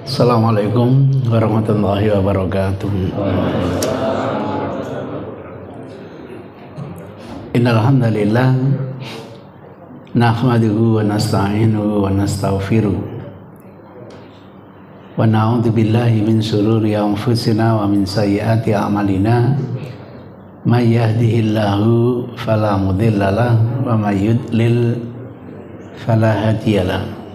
Assalamualaikum warahmatullahi wabarakatuh. Innal hamdalillah nahmaduhu wa nasta'inuhu wa nastaghfiruh wa na'udzu billahi min shururi anfusina wa min sayyiati a'malina may yahdihillahu fala mudhillalah wa may yudlil fala hadiyalah.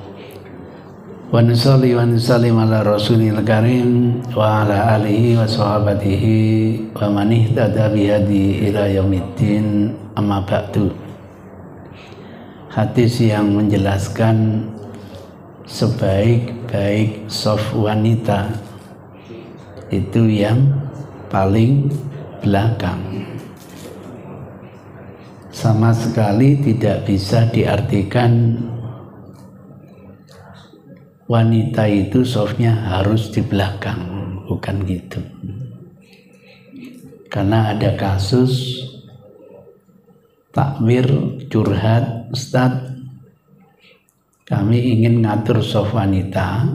Wa nusalli wa nusallim ala rasulil karim wa ala alihi wa sahabatihi wa man ihtada bihadi ila yaumiddin, amma ba'du. Hadis yang menjelaskan sebaik-baik soft wanita itu yang paling belakang. Sama sekali tidak bisa diartikan wanita itu softnya harus di belakang, bukan gitu. Karena ada kasus takmir curhat, Ustaz, kami ingin ngatur soft wanita,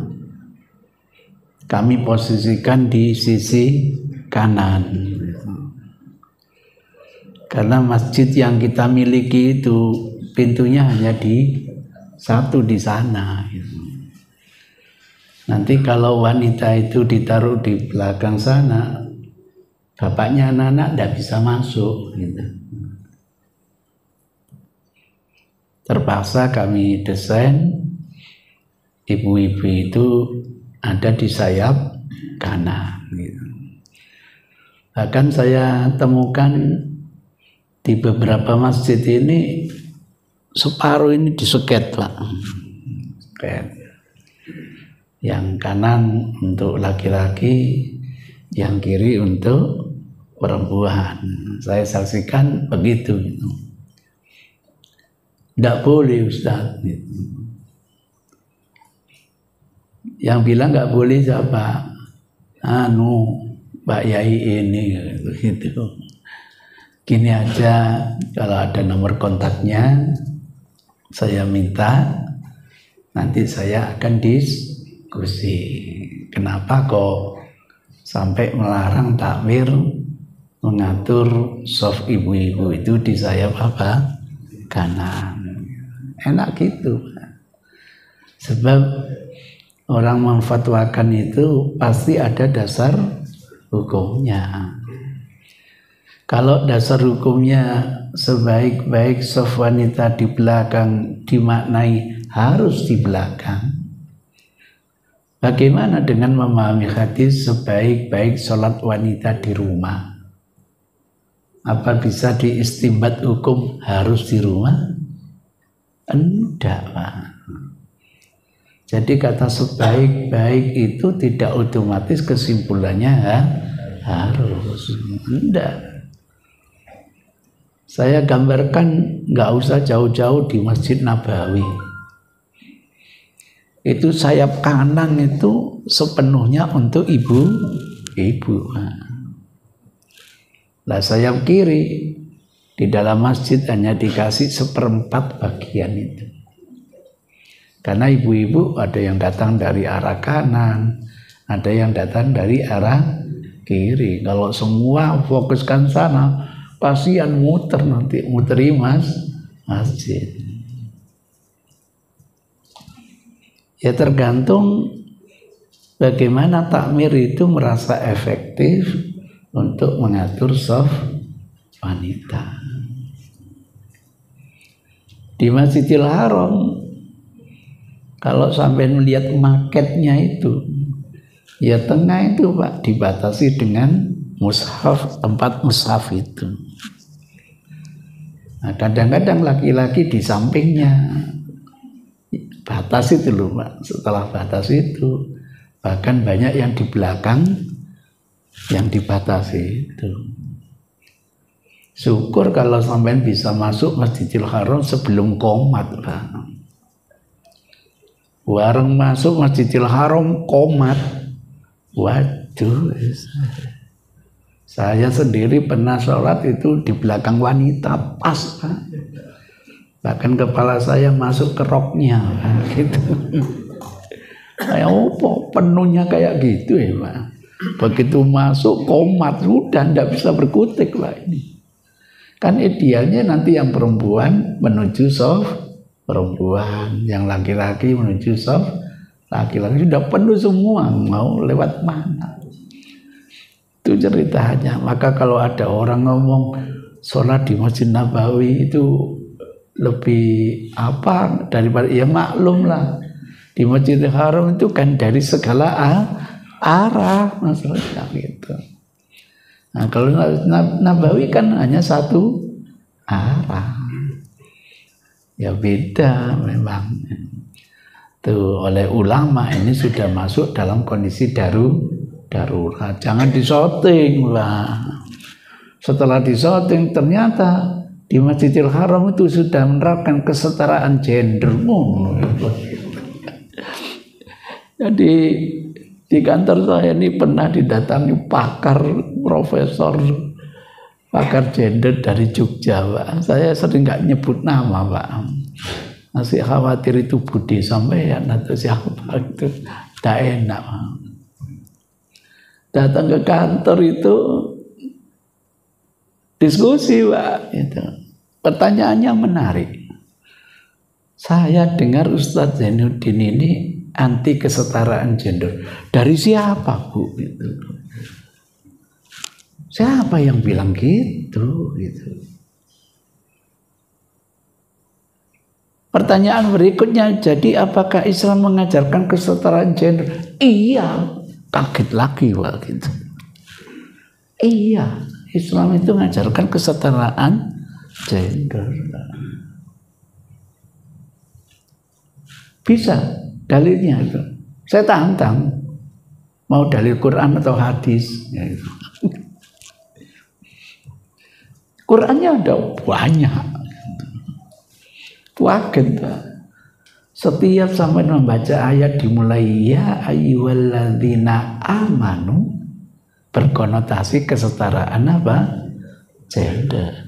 kami posisikan di sisi kanan. Karena masjid yang kita miliki itu pintunya hanya di satu di sana. Nanti kalau wanita itu ditaruh di belakang sana, bapaknya anak-anak tidak bisa masuk. Gitu. Terpaksa kami desain ibu-ibu itu ada di sayap kanan. Gitu. Bahkan saya temukan di beberapa masjid ini separuh ini diseket, Pak. Seket. Yang kanan untuk laki-laki, yang kiri untuk perempuan. Saya saksikan begitu. Tidak boleh, Ustaz. Yang bilang nggak boleh siapa? Pak Yai ini gitu. Gini aja, kalau ada nomor kontaknya, saya minta, nanti saya akan kenapa kok sampai melarang takmir mengatur soft ibu-ibu itu di sayap apa? Kanan. Enak gitu. Sebab orang memfatwakan itu pasti ada dasar hukumnya. Kalau dasar hukumnya sebaik-baik soft wanita di belakang dimaknai harus di belakang, bagaimana dengan memahami hadis sebaik-baik sholat wanita di rumah? Apa bisa diistimbat hukum harus di rumah? Enggak, Pak. Jadi kata sebaik-baik itu tidak otomatis kesimpulannya harus. Enggak. Saya gambarkan nggak usah jauh-jauh di Masjid Nabawi. Itu sayap kanan itu sepenuhnya untuk ibu-ibu. Nah, sayap kiri di dalam masjid hanya dikasih 1/4 bagian itu. Karena ibu-ibu ada yang datang dari arah kanan, ada yang datang dari arah kiri. Kalau semua fokuskan sana, kasihan muter nanti, muteri masjid. Ya tergantung bagaimana takmir itu merasa efektif untuk mengatur soft wanita. Di Masjidil Haram, kalau sampai melihat maketnya itu, ya tengah itu, Pak, dibatasi dengan mushaf, tempat mushaf itu. Nah, kadang-kadang laki-laki di sampingnya. Batas itu loh, Pak. Setelah batas itu, bahkan banyak yang di belakang yang dibatasi itu. Syukur kalau sampai bisa masuk Masjidil Haram sebelum qomat, Pak. Warung masuk Masjidil Haram qomat. Waduh. Saya sendiri pernah sholat itu di belakang wanita, pas, Pak. Bahkan kepala saya masuk ke roknya, gitu. Kayak apa? Penuhnya kayak gitu ya Pak. Begitu masuk komat sudah tidak bisa berkutik Pak ini. Kan idealnya nanti yang perempuan menuju soft perempuan, yang laki-laki menuju soft laki-laki, sudah penuh semua, mau lewat mana? Itu ceritanya. Maka kalau ada orang ngomong sholat di Masjid Nabawi itu lebih apa daripada, ya maklum lah, di Masjidil Haram itu kan dari segala arah maksudnya gitu. Nah kalau Nabawi kan hanya satu arah, ya beda memang. Tuh oleh ulama ini sudah masuk dalam kondisi darurat. Jangan disorting lah. Setelah disorting ternyata di Masjidil Haram itu sudah menerapkan kesetaraan gender. Jadi di kantor saya ini pernah didatangi pakar pakar gender dari Jogja Pak. Saya sering nggak nyebut nama Pak. Masih khawatir itu budi sampean atau siapa itu, tidak enak. Datang ke kantor itu diskusi Pak. Itu. Pertanyaannya menarik. Saya dengar Ustadz Zainuddin ini anti kesetaraan gender. Dari siapa Bu? Gitu. Siapa yang bilang gitu? Pertanyaan berikutnya, jadi apakah Islam mengajarkan kesetaraan gender? Iya, kaget lagi Pak gitu. Iya, Islam itu mengajarkan kesetaraan gender. Bisa, dalilnya itu. Saya tantang, mau dalil Quran atau hadis. Gitu. Qurannya ada banyak. Wagen setiap sampai membaca ayat dimulai ya ayyuhalladzina amanu berkonotasi kesetaraan apa? Gender.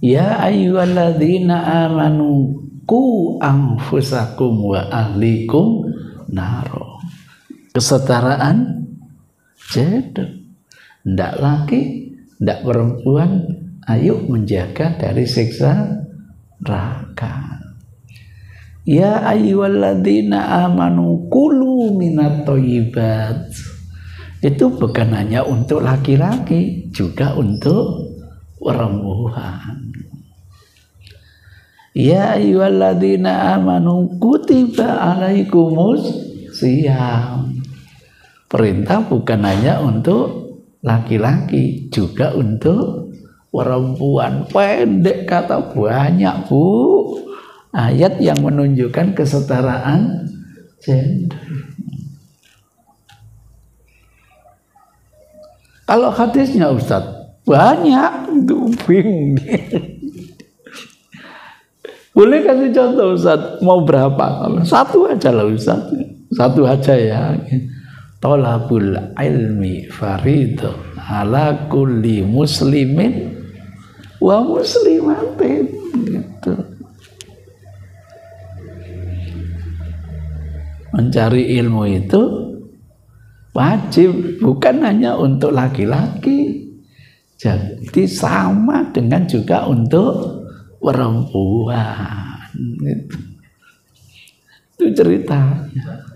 Ya ayyuhalladzina amanu ku anfusakum wa ahlikum naro. Kesetaraan gender. Ndak laki, ndak perempuan, ayo menjaga dari siksa neraka. Ya ayyuhalladzina amanu kulu minat thayyibat. Itu bukan hanya untuk laki-laki, juga untuk perempuan. Ya ayyuhalladzina amanu kutiba alaikumus shiyam. Perintah bukan hanya untuk laki-laki, juga untuk perempuan. Pendek kata banyak Bu ayat yang menunjukkan kesetaraan gender. Kalau hadisnya Ustadz banyak, itu bingung. Boleh kasih contoh Ustadz, mau berapa? Satu aja lah Ustadz, satu aja ya. Tolabul ilmi faridah ala kulli muslimin wa muslimatin gitu. Mencari ilmu itu wajib, bukan hanya untuk laki-laki, jadi sama dengan juga untuk perempuan gitu. Itu ceritanya.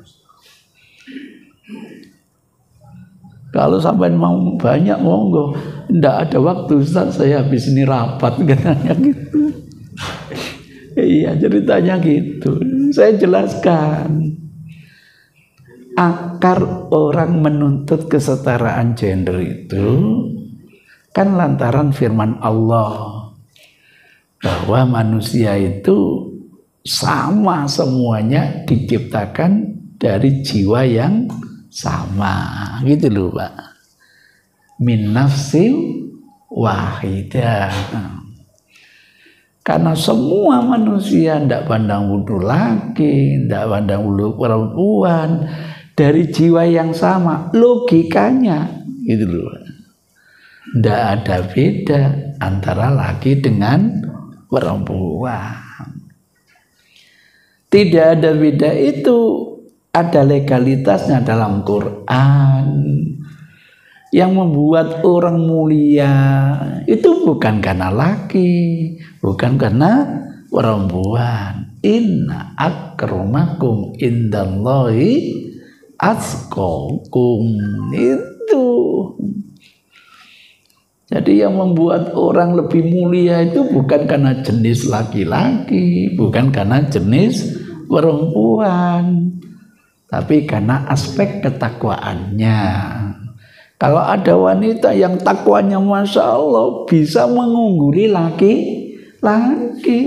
Kalau sampai mau banyak monggo, ndak ada waktu Ustaz, saya habis ini rapat katanya gitu. Iya ceritanya gitu. Saya jelaskan akar orang menuntut kesetaraan gender itu kan lantaran firman Allah bahwa manusia itu sama semuanya diciptakan dari jiwa yang sama gitu loh Pak, min nafsin wahidah. Karena semua manusia tidak pandang bulu laki, tidak pandang bulu perempuan, dari jiwa yang sama, logikanya gitu loh, tidak ada beda antara laki dengan perempuan. Tidak ada beda itu, ada legalitasnya dalam Quran. Yang membuat orang mulia itu bukan karena laki, bukan karena perempuan. Inna akramakum indallahi atqakum. Itu. Jadi yang membuat orang lebih mulia itu bukan karena jenis laki-laki, bukan karena jenis perempuan, tapi karena aspek ketakwaannya. Kalau ada wanita yang takwanya Masya Allah bisa mengungguli laki-laki.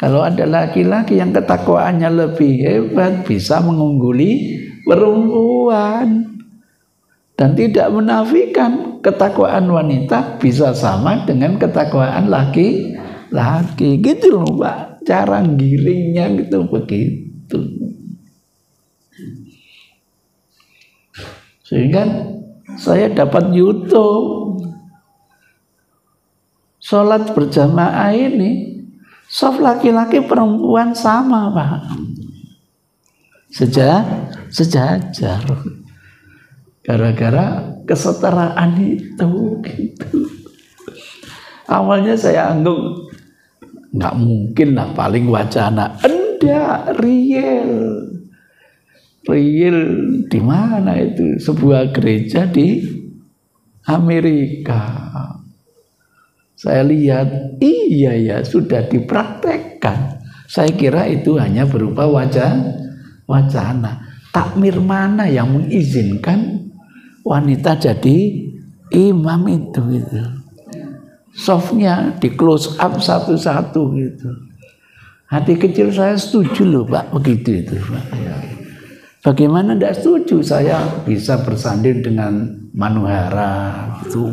Kalau ada laki-laki yang ketakwaannya lebih hebat bisa mengungguli perempuan. Dan tidak menafikan ketakwaan wanita bisa sama dengan ketakwaan laki-laki. Gitu loh Pak, cara giringnya gitu begitu. Sehingga saya dapat YouTube sholat berjamaah ini, soft laki-laki perempuan sama Pak, sejajar, gara-gara kesetaraan itu gitu. Awalnya saya anggap nggak mungkin lah, paling wacana. Enggak, real di mana itu? Sebuah gereja di Amerika. Saya lihat, iya ya sudah dipraktekkan. Saya kira itu hanya berupa wacana. Takmir mana yang mengizinkan wanita jadi imam itu gitu. Softnya di close up satu-satu gitu. Hati kecil saya setuju loh Pak, begitu itu Pak. Bagaimana tidak setuju saya bisa bersanding dengan Manuhara gitu.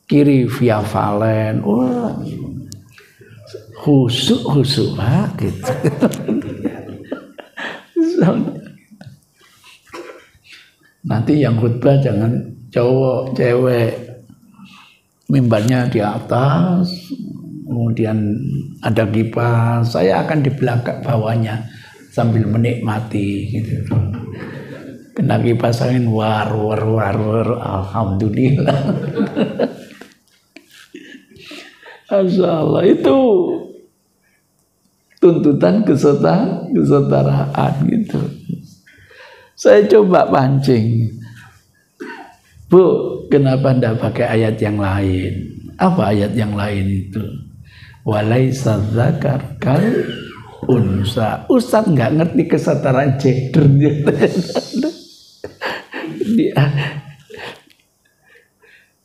Kiri via Valen, wah husuk Pak gitu. Nanti yang khutbah jangan cowok, cewek, mimbarnya di atas, kemudian ada kipas, saya akan di belakang bawahnya sambil menikmati gitu. Kena kipas angin war, alhamdulillah. Masyaallah, itu tuntutan kesetaraan gitu. Saya coba pancing, Bu, kenapa ndak pakai ayat yang lain? Apa ayat yang lain itu? Walaisa dzakar kal unsa. Ustaz nggak ngerti kesetaraan gender.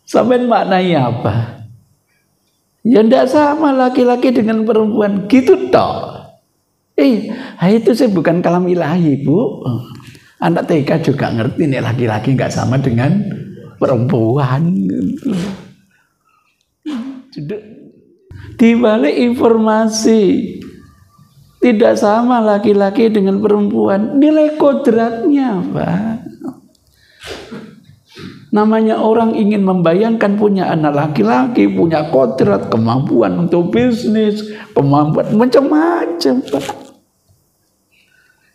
Sampai maknanya apa? Ya ndak sama laki-laki dengan perempuan gitu toh. Itu sih bukan kalam ilahi Bu. Anak TK juga ngerti nih laki-laki nggak sama dengan perempuan. Di balik informasi tidak sama laki-laki dengan perempuan, nilai kodratnya Pak. Namanya orang ingin membayangkan punya anak laki-laki, punya kodrat, kemampuan untuk bisnis, kemampuan macam-macam Pak.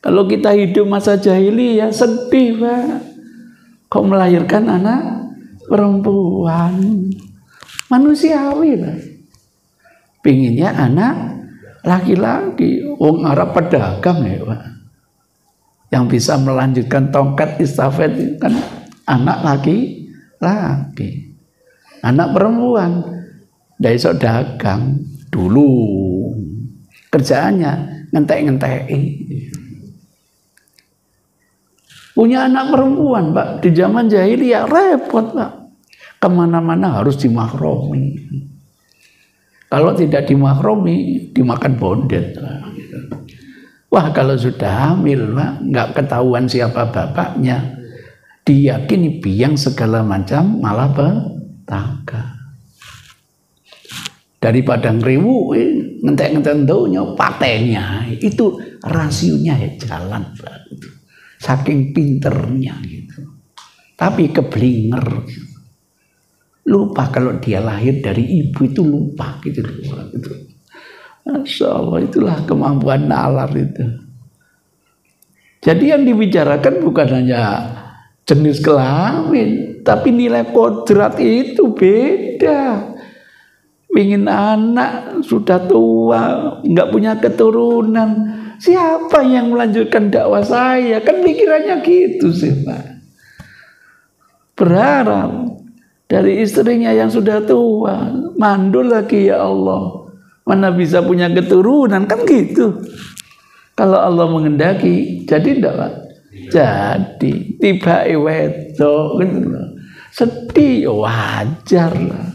Kalau kita hidup masa jahiliyah sedih Pak. Kok melahirkan anak perempuan? Manusiawi Pak. Pinginnya anak laki-laki. Wong Arab pedagang ya Pak. Yang bisa melanjutkan tongkat estafet itu kan anak laki-laki. Anak perempuan ndak iso dagang dulu. Kerjaannya ngentek-ngenteki. Punya anak perempuan Pak, di zaman jahiliyah repot Pak. Kemana-mana harus dimakromi. Kalau tidak dimakromi, dimakan bondet. Wah kalau sudah hamil Pak, nggak ketahuan siapa bapaknya, diyakini biang segala macam malah petaka. Daripada ngeriwu, ngentek-ngentek doanya, patennya, itu rasionya ya jalan Pak. Saking pinternya gitu. Tapi keblinger gitu. Lupa kalau dia lahir dari ibu itu lupa gitu. Masya Allah, itulah kemampuan nalar itu. Jadi yang dibicarakan bukan hanya jenis kelamin, tapi nilai kodrat itu beda. Ingin anak sudah tua, nggak punya keturunan, siapa yang melanjutkan dakwah saya? Kan pikirannya gitu sih Pak. Berharap dari istrinya yang sudah tua, mandul lagi ya Allah, mana bisa punya keturunan, kan gitu. Kalau Allah mengendaki, jadi enggak Pak? Jadi tiba wedok gitu. Sedih wajar lah.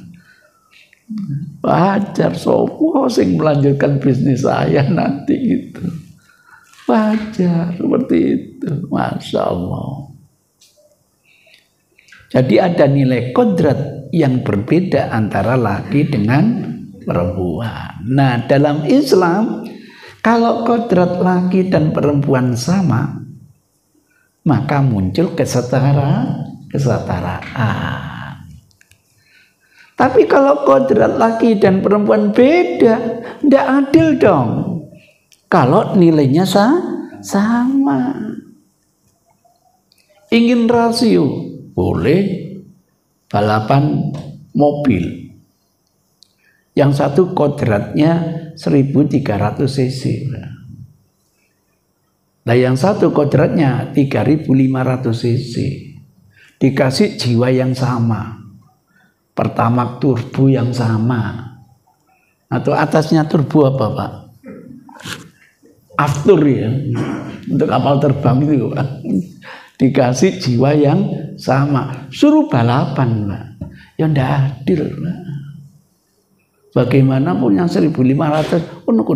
Wajar, sopo sing melanjutkan bisnis saya nanti gitu. Wajar seperti itu, Masya Allah. Jadi ada nilai kodrat yang berbeda antara laki dengan perempuan. Nah, dalam Islam, kalau kodrat laki dan perempuan sama, maka muncul kesetaraan. Tapi kalau kodrat laki dan perempuan beda, tidak adil dong. Kalau nilainya sama. Ingin rasio, boleh balapan mobil. Yang satu kodratnya 1300 cc. Nah yang satu kodratnya 3500 cc. Dikasih jiwa yang sama. Pertamax turbo yang sama. Atau atasnya turbo apa Pak? Aftur ya. Untuk kapal terbang itu Pak. Dikasih jiwa yang sama. Suruh balapan Pak. Ya tidak adil Pak. Bagaimanapun yang 1500 unuk.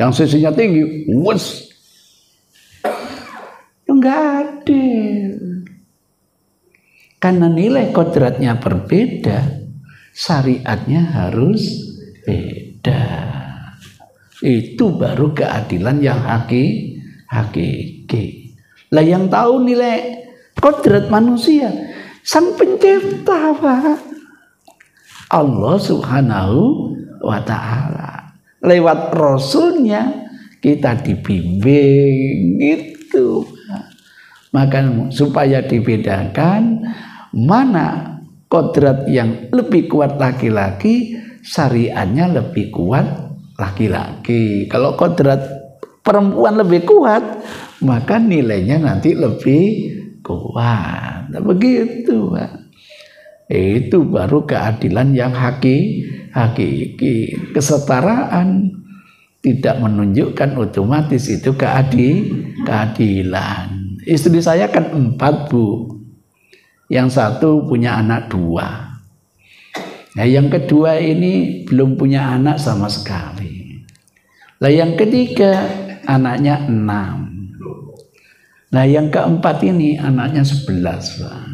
Yang sisinya tinggi, wes. Ya enggak adil. Karena nilai kodratnya berbeda, syariatnya harus beda. Itu baru keadilan yang hakiki. Lah yang tahu nilai kodrat manusia, Sang Pencipta Pak. Allah Subhanahu wa Ta'ala. Lewat Rasulnya kita dibimbing gitu. Maka supaya dibedakan mana kodrat yang lebih kuat laki-laki, syariatnya lebih kuat laki-laki. Kalau kodrat perempuan lebih kuat, maka nilainya nanti lebih kuat. Nah, begitu Pak. Itu baru keadilan yang hakiki. Kesetaraan tidak menunjukkan otomatis itu keadilan. Istri saya kan 4 Bu. Yang satu punya anak 2. Nah yang kedua ini belum punya anak sama sekali. Nah yang ketiga anaknya 6. Nah yang keempat ini anaknya 11 Pak.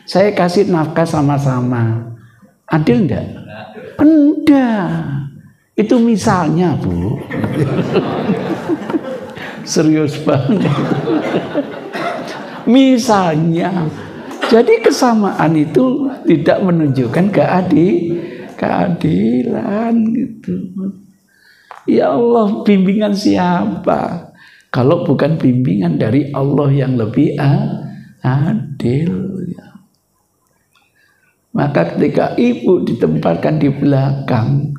Saya kasih nafkah sama-sama. Adil enggak? Enggak. Itu misalnya Bu. Serius banget. Misalnya. Jadi kesamaan itu tidak menunjukkan keadilan gitu. Ya Allah, bimbingan siapa? Kalau bukan bimbingan dari Allah yang lebih adil ya. Maka ketika ibu ditempatkan di belakang,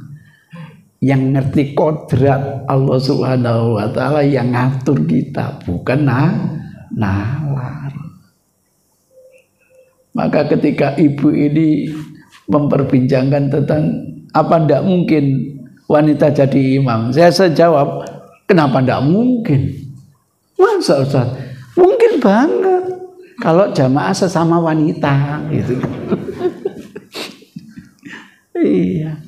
yang ngerti kodrat Allah Subhanahu wa Ta'ala yang ngatur kita, bukan nalar. Maka ketika ibu ini memperbincangkan tentang apa ndak mungkin wanita jadi imam, saya jawab, kenapa ndak mungkin? Masa Ustaz? Mungkin banget kalau jamaah sesama wanita gitu. Iya.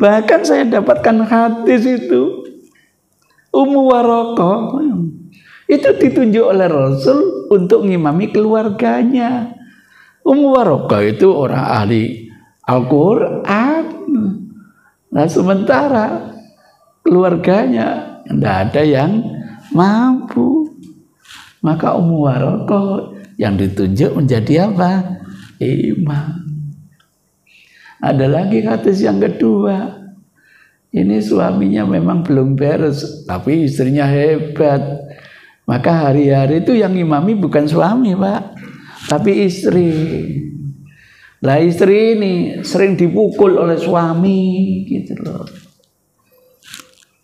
Bahkan saya dapatkan hadis itu Ummu Waraqah itu ditunjuk oleh Rasul untuk ngimami keluarganya. Ummu Waraqah itu orang ahli Al-Quran. Nah sementara keluarganya tidak ada yang mampu. Maka Ummu Waraqah yang ditunjuk menjadi apa? Imam. Ada lagi hadis yang kedua. Ini suaminya memang belum beres, tapi istrinya hebat. Maka hari-hari itu yang imami bukan suami, Pak, tapi istri. Lah istri ini sering dipukul oleh suami, gitu loh.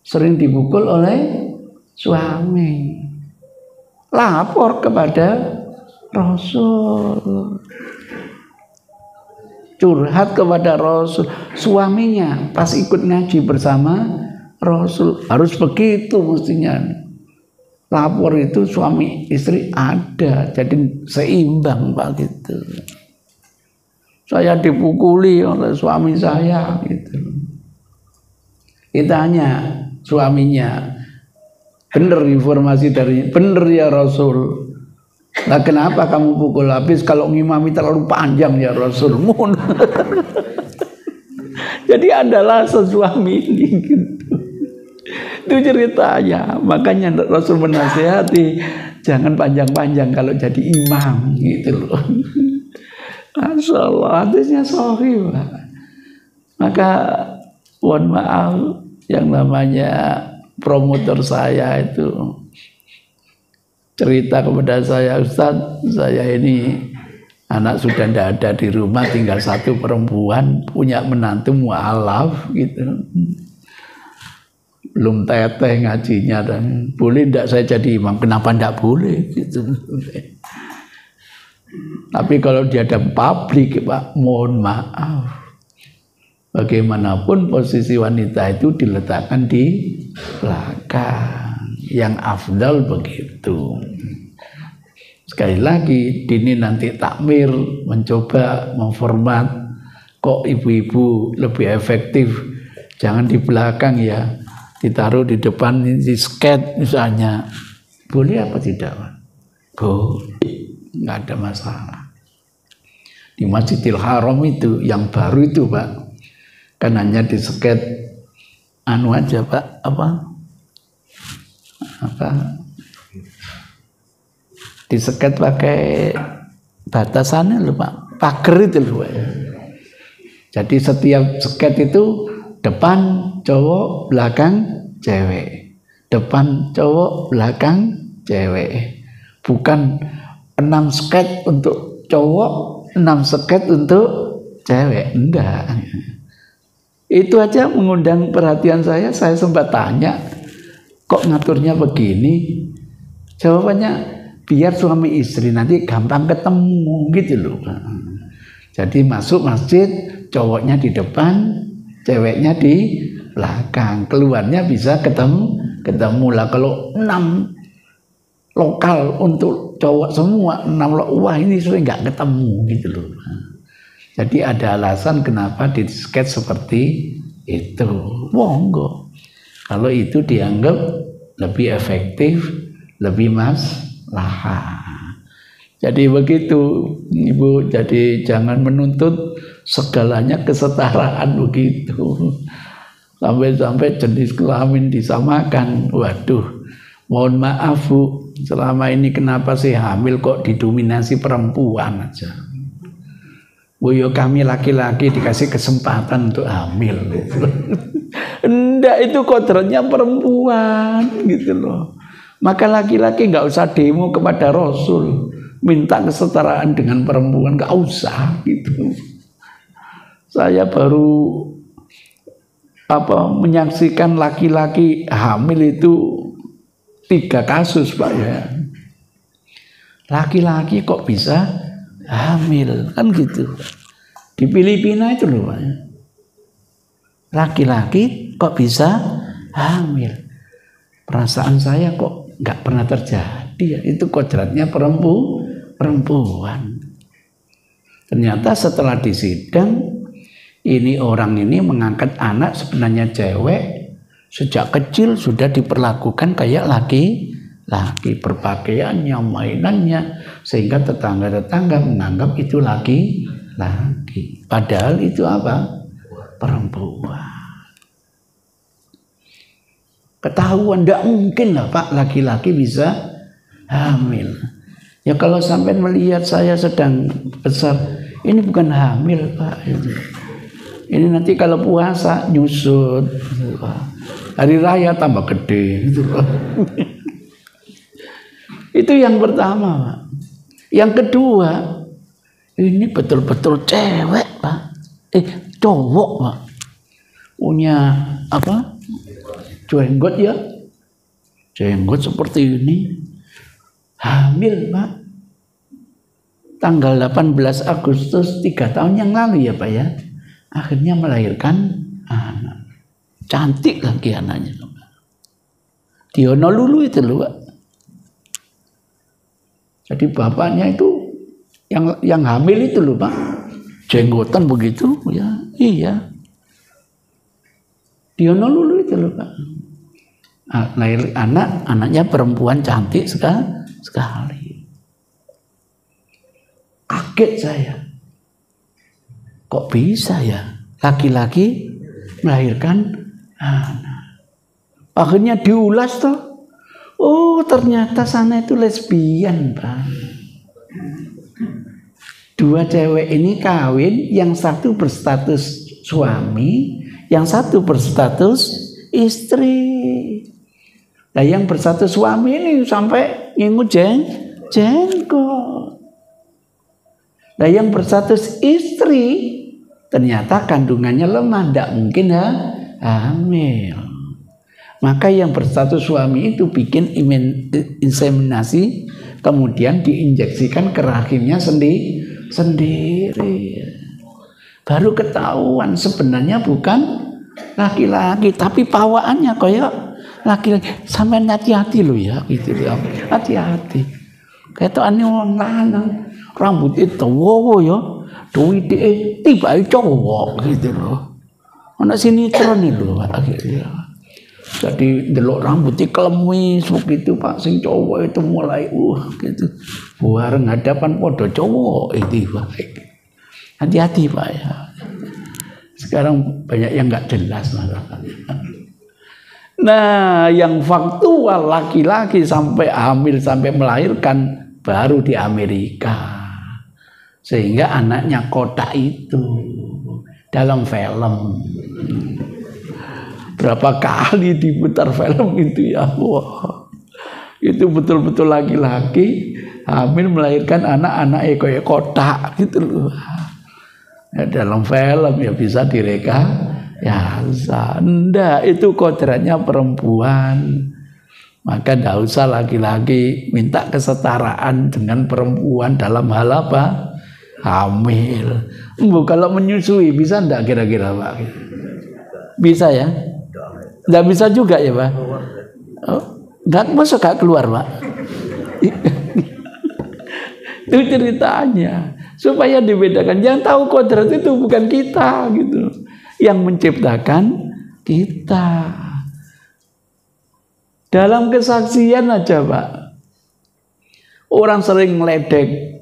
Sering dipukul oleh suami. Lapor kepada Rasul. Curhat kepada Rasul. Suaminya pas ikut ngaji bersama Rasul. Harus begitu mestinya. Lapor itu suami istri ada. Jadi seimbang, Pak, gitu. Saya dipukuli oleh suami saya, gitu. Ditanya suaminya, bener informasi dari, bener ya Rasul. Nah, kenapa kamu pukul? Habis kalau ngimami terlalu panjang ya Rasul. Jadi adalah suami ini gitu. Itu ceritanya. Makanya Rasul menasihati jangan panjang-panjang kalau jadi imam gitu loh. Masya Allah, hadisnya sahih, Pak. Maka mohon maaf yang namanya promotor saya itu cerita kepada saya, Ustaz, saya ini anak sudah tidak ada di rumah, tinggal satu perempuan, punya menantu mualaf gitu. Belum teteh ngajinya, dan boleh tidak saya jadi imam? Kenapa tidak boleh gitu. Tapi kalau dia ada publik, Pak, mohon maaf. Bagaimanapun posisi wanita itu diletakkan di belakang. Yang afdal begitu. Sekali lagi, dini nanti takmir mencoba memformat. Kok ibu-ibu lebih efektif? Jangan di belakang ya, ditaruh di depan, di sket misalnya. Boleh apa tidak, Pak? Boleh, nggak ada masalah. Di Masjidil Haram itu yang baru itu, Pak, kan hanya di sket anu aja, Pak, apa diseket pakai batasannya loh, Pak, pagar itu loh, Pak. Jadi setiap seket itu depan cowok, belakang cewek, depan cowok, belakang cewek. Bukan 6 sket untuk cowok, 6 sket untuk cewek, enggak. Itu aja mengundang perhatian saya sempat tanya, kok ngaturnya begini? Jawabannya biar suami istri nanti gampang ketemu gitu loh. Jadi masuk masjid, cowoknya di depan, ceweknya di belakang. Keluarnya bisa ketemu lah. Kalau 6 lokal untuk cowok semua, 6 wah ini sering nggak ketemu gitu loh. Jadi ada alasan kenapa di sketch seperti itu. Monggo. Kalau itu dianggap lebih efektif, lebih maslahah. Jadi begitu, Ibu. Jadi jangan menuntut segalanya kesetaraan begitu. Sampai-sampai jenis kelamin disamakan. Waduh, mohon maaf, Bu. Selama ini kenapa sih hamil kok didominasi perempuan aja? Bu, yo kami laki-laki dikasih kesempatan untuk hamil. Enggak, itu kodratnya perempuan gitu loh. Maka laki-laki nggak usah demo kepada Rasul minta kesetaraan dengan perempuan, nggak usah gitu. Saya baru menyaksikan laki-laki hamil itu 3 kasus, Pak, ya. Laki-laki kok bisa hamil kan gitu. Di Filipina itu loh, Pak. Laki-laki kok bisa hamil. Perasaan saya kok nggak pernah terjadi ya. Itu kodratnya perempuan. Ternyata setelah disidang, ini orang ini mengangkat anak sebenarnya cewek, sejak kecil sudah diperlakukan kayak laki-laki, berpakaiannya, mainannya, sehingga tetangga-tetangga menganggap itu laki-laki. Padahal itu apa? Perempuan. Ketahuan, tidak mungkin lah, Pak, laki-laki bisa hamil. Ya kalau sampai melihat saya sedang besar, ini bukan hamil, Pak. Ini nanti kalau puasa nyusut, hari raya tambah gede. Itu yang pertama, Pak. Yang kedua, ini betul-betul cewek, Pak. Cowok, Pak. Punya apa? Jenggot ya. Jenggot seperti ini. Hamil, Pak. Tanggal 18 Agustus 3 tahun yang lalu ya, Pak ya. Akhirnya melahirkan anak. Cantik lagi anaknya, Pak. Di Honolulu itu loh, Pak. Jadi bapaknya itu yang hamil itu loh, Pak. Jenggotan begitu ya. Iya. Di Honolulu itu loh, Pak. Lahir anaknya perempuan cantik sekali. Kaget saya. Kok bisa ya laki-laki melahirkan anak? Akhirnya diulas toh. Oh, ternyata sana itu lesbian, Pak. Dua cewek ini kawin, yang satu berstatus suami, yang satu berstatus istri. Nah, yang berstatus suami ini sampai ngingu jenggot. Nah, yang berstatus istri ternyata kandungannya lemah, tidak mungkin hamil. Maka yang berstatus suami itu bikin inseminasi, kemudian diinjeksikan ke rahimnya sendiri. Baru ketahuan sebenarnya bukan laki-laki, tapi pawaannya kayak laki-laki. Sampai hati-hati loh ya, gitu ya. Hati-hati. Kayak ane wong lanang, rambut itu wow ya, duwite tiba cowok gitu loh. Ana sinetron lho akhirnya. Jadi delok rambutnya klemis begitu Pak, sing cowok itu mulai gitu. Bareng hadapan podo cowok itu Pak. Hati-hati Pak ya. Sekarang banyak yang nggak jelas masalahnya. Nah, yang faktual laki-laki sampai hamil sampai melahirkan baru di Amerika. Sehingga anaknya kotak itu dalam film. Berapa kali diputar film itu ya, wah, itu betul-betul laki-laki hamil melahirkan anak-anak kayak kotak gitu loh. Ya, dalam film ya bisa direka ya, enggak, itu kodratnya perempuan. Maka tidak usah laki-laki minta kesetaraan dengan perempuan dalam hal apa? Hamil. Kalau menyusui bisa enggak kira-kira Pak? Bisa ya? Enggak bisa juga ya Pak? Enggak, masa gak keluar Pak? Itu ceritanya. Supaya dibedakan. Yang tahu kodrat itu bukan kita gitu. Yang menciptakan kita. Dalam kesaksian aja Pak. Orang sering meledek.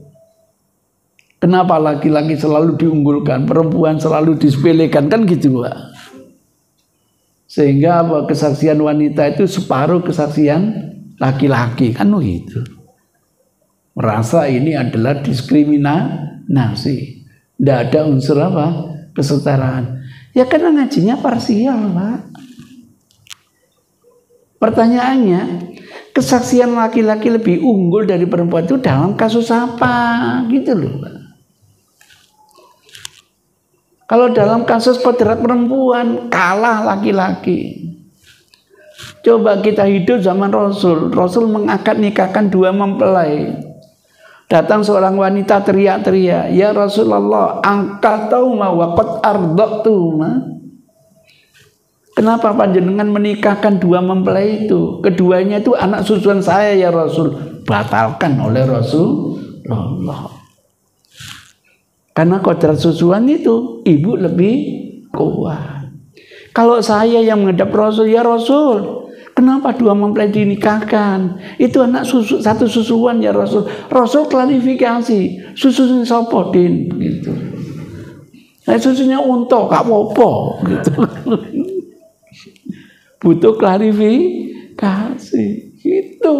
Kenapa laki-laki selalu diunggulkan, perempuan selalu disepelekan, kan gitu Pak. Sehingga apa, kesaksian wanita itu separuh kesaksian laki-laki, kan begitu. Merasa ini adalah diskriminasi. Tidak ada unsur apa? Kesetaraan. Ya karena ngajinya parsial Pak. Pertanyaannya, kesaksian laki-laki lebih unggul dari perempuan itu dalam kasus apa? Gitu loh Pak. Kalau dalam kasus kodrat perempuan kalah laki-laki. Coba kita hidup zaman Rasul. Rasul mengakad nikahkan dua mempelai. Datang seorang wanita teriak-teriak, "Ya Rasulullah, angkatauma wa qad arda'tuma." Kenapa panjenengan menikahkan dua mempelai itu? Keduanya itu anak susuan saya ya Rasul. Batalkan oleh Rasulullah. Karena kodrat susuan itu ibu lebih kuat. Kalau saya yang menghadap Rasul, ya Rasul, kenapa dua mempelai dinikahkan? Itu anak satu susuan ya Rasul. Rasul klarifikasi, susunya sapa din gitu. Nah, susunya unta, gak apa-apa gitu. Butuh klarifikasi gitu.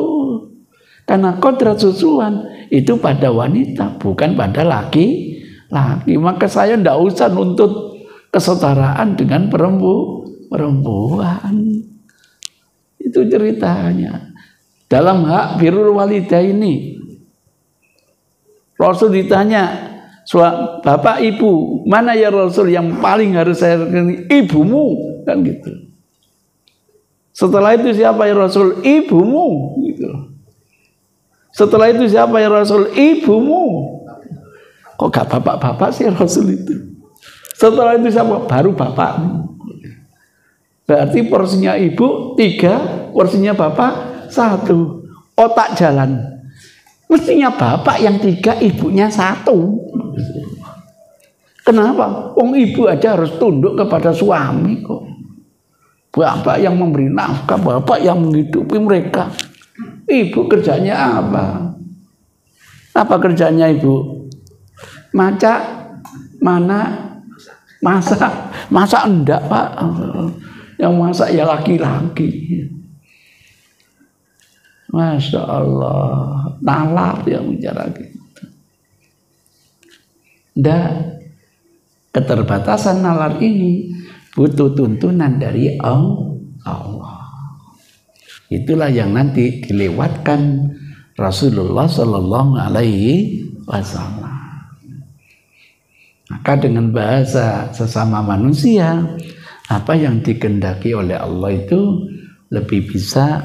Karena kodrat susuan itu pada wanita, bukan pada laki. Maka saya tidak usah nuntut kesetaraan dengan perempuan. Itu ceritanya. Dalam hak birrul walidaini, Rasul ditanya, bapak ibu, mana ya Rasul yang paling harus saya rekeni? Ibumu, kan gitu. Setelah itu siapa ya Rasul? Ibumu, gitu. Setelah itu siapa ya Rasul? Ibumu. Kok gak bapak-bapak sih Rasul itu? Setelah itu siapa? Baru bapakmu. Berarti porsinya ibu 3, porsinya bapak 1. Otak jalan. Mestinya bapak yang 3, ibunya 1. Kenapa? Ibu aja harus tunduk kepada suami kok. Bapak yang memberi nafkah, bapak yang menghidupi mereka. Ibu kerjanya apa? Apa kerjanya ibu? Masak, mana, masak. Masak enggak, Pak. Yang masak ya laki-laki. Masya Allah, nalar yang bicara gitu. Dan keterbatasan nalar ini butuh tuntunan dari Allah. Itulah yang nanti dilewatkan Rasulullah Sallallahu Alaihi Wasallam. Maka dengan bahasa sesama manusia, apa yang dikehendaki oleh Allah itu lebih bisa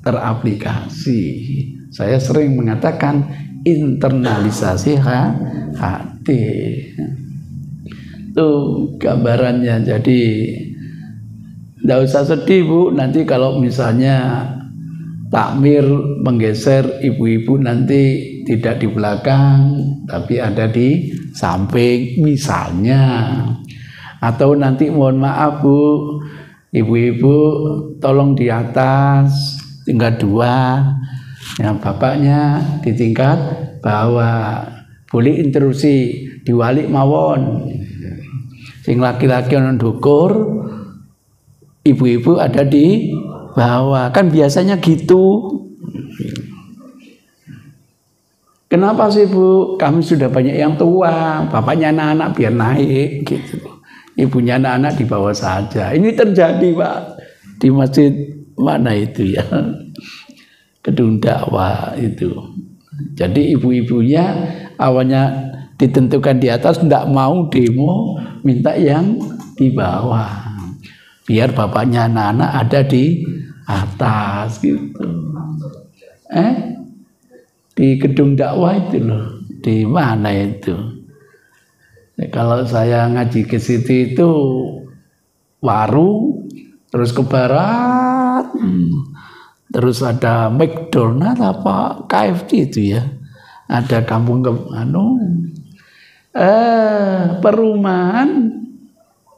teraplikasi. Saya sering mengatakan internalisasi hati. Itu gambarannya. Jadi tidak usah sedih Bu, nanti kalau misalnya takmir menggeser ibu-ibu nanti tidak di belakang tapi ada di samping misalnya. Atau nanti mohon maaf Bu, ibu-ibu tolong di atas tingkat 2, yang bapaknya di tingkat bawah. Boleh intrusi diwalik mawon. Sing laki-laki ono ndukur, ibu-ibu ada di bawah. Kan biasanya gitu. Kenapa sih Bu? Kami sudah banyak yang tua, bapaknya anak-anak biar naik gitu. Ibunya anak-anak di bawah saja. Ini terjadi Pak di masjid mana itu ya, Gedung Dakwah itu. Jadi ibu-ibunya awalnya ditentukan di atas, tidak mau demo, minta yang di bawah. Biar bapaknya anak-anak ada di atas gitu. Di Gedung Dakwah itu loh, di mana itu? Kalau saya ngaji ke situ itu Waru, terus ke barat, terus ada McDonald apa KFC itu ya, ada kampung perumahan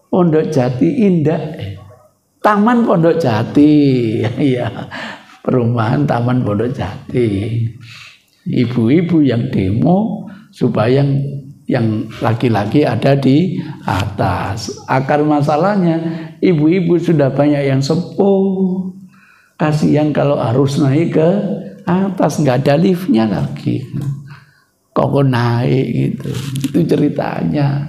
Pondok Jati Indah, Taman Pondok Jati, ya perumahan Taman Pondok Jati. Ibu-ibu yang demo supaya yang laki-laki ada di atas. Akar masalahnya ibu-ibu sudah banyak yang sepuh. Kasihan kalau harus naik ke atas, nggak ada liftnya lagi. Kok naik gitu. Itu ceritanya.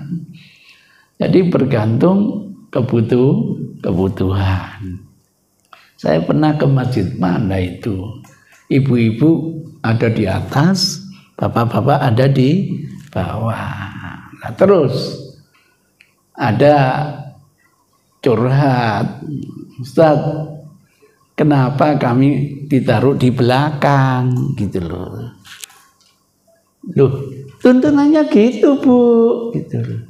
Jadi bergantung kebutuhan. Saya pernah ke masjid mana itu. Ibu-ibu ada di atas, bapak-bapak ada di bawah. Nah, terus ada curhat, Ustaz, kenapa kami ditaruh di belakang gitu loh. Loh, tuntunannya gitu Bu, gitu loh.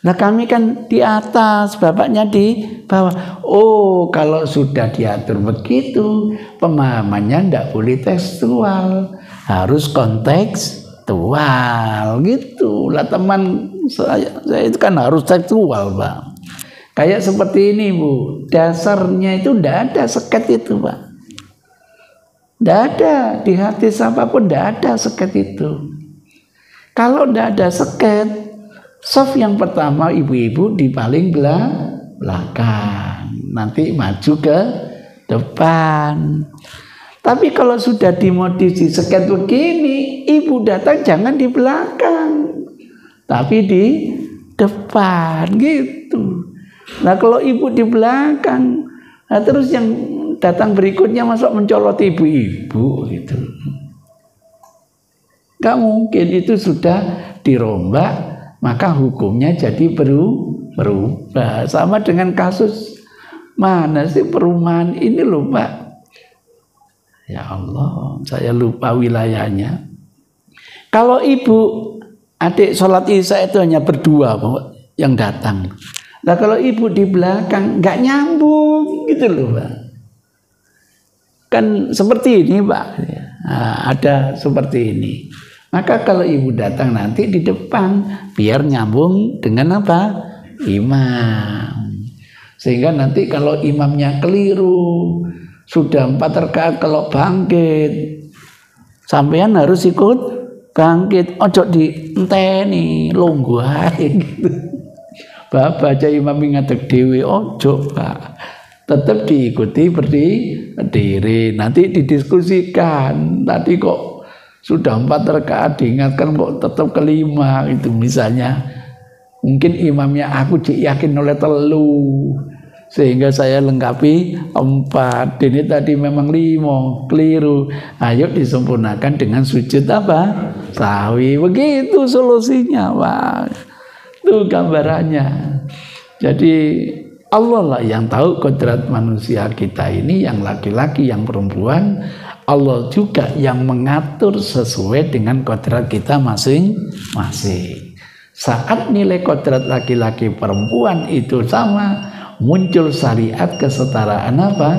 Nah kami kan di atas, bapaknya di bawah. Oh, kalau sudah diatur begitu, pemahamannya tidak boleh tekstual, harus kontekstual gitu. Lah teman saya itu kan harus tekstual Pak. Kayak seperti ini Bu, dasarnya itu tidak ada seket itu Pak. Tidak ada, di hadis apapun tidak ada seket itu. Kalau tidak ada seket, soft yang pertama ibu-ibu di paling belakang, nanti maju ke depan. Tapi kalau sudah dimodif seket begini, ibu datang jangan di belakang, tapi di depan gitu. Nah kalau ibu di belakang, nah terus yang datang berikutnya masuk mencolot ibu-ibu gitu. Gak mungkin, itu sudah dirombak, maka hukumnya jadi berubah. Sama dengan kasus mana sih perumahan ini loh Pak. Ya Allah, saya lupa wilayahnya. Kalau ibu adik sholat isya itu hanya berdua yang datang. Nah kalau ibu di belakang nggak nyambung gitu loh Pak. Kan seperti ini Pak. Nah, ada seperti ini. Maka kalau ibu datang nanti di depan biar nyambung dengan apa? Imam. Sehingga nanti kalau imamnya keliru, sudah 4 rakaat kalau bangkit, sampean harus ikut bangkit. Ojo dienteni longgo ae gitu. Bapak aja imam ngadeg dhewe ojo Pak. Tetap diikuti berdiri. Nanti didiskusikan. Tadi kok sudah 4 rakaat diingatkan kok tetap kelima itu misalnya. Mungkin imamnya aku yakin oleh 3 sehingga saya lengkapi 4. Ini tadi memang 5 keliru. Ayo disempurnakan dengan sujud apa? Sahwi. Begitu solusinya Pak. Itu gambarannya. Jadi Allah lah yang tahu kodrat manusia kita ini, yang laki-laki, yang perempuan. Allah juga yang mengatur sesuai dengan kodrat kita masing-masing. Saat nilai kodrat laki-laki perempuan itu sama, muncul syariat kesetaraan apa?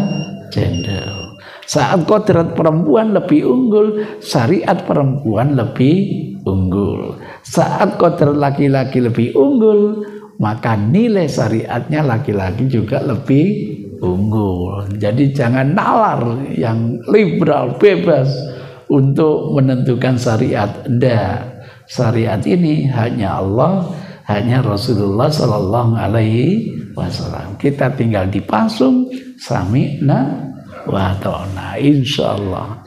Gender. Saat kodrat perempuan lebih unggul, syariat perempuan lebih unggul. Saat kodrat laki-laki lebih unggul, maka nilai syariatnya laki-laki juga lebih unggul. Jadi jangan nalar yang liberal bebas untuk menentukan syariat. Enggak. Syariat ini hanya Allah, hanya Rasulullah Sallallahu Alaihi Wasallam. Kita tinggal dipasung, sami'na wa ta'na, insyaallah.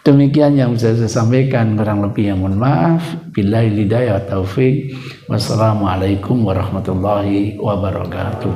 Demikian yang bisa saya sampaikan, kurang lebih yang mohon maaf. Billahi hidayah taufik. Wassalamualaikum warahmatullahi wabarakatuh.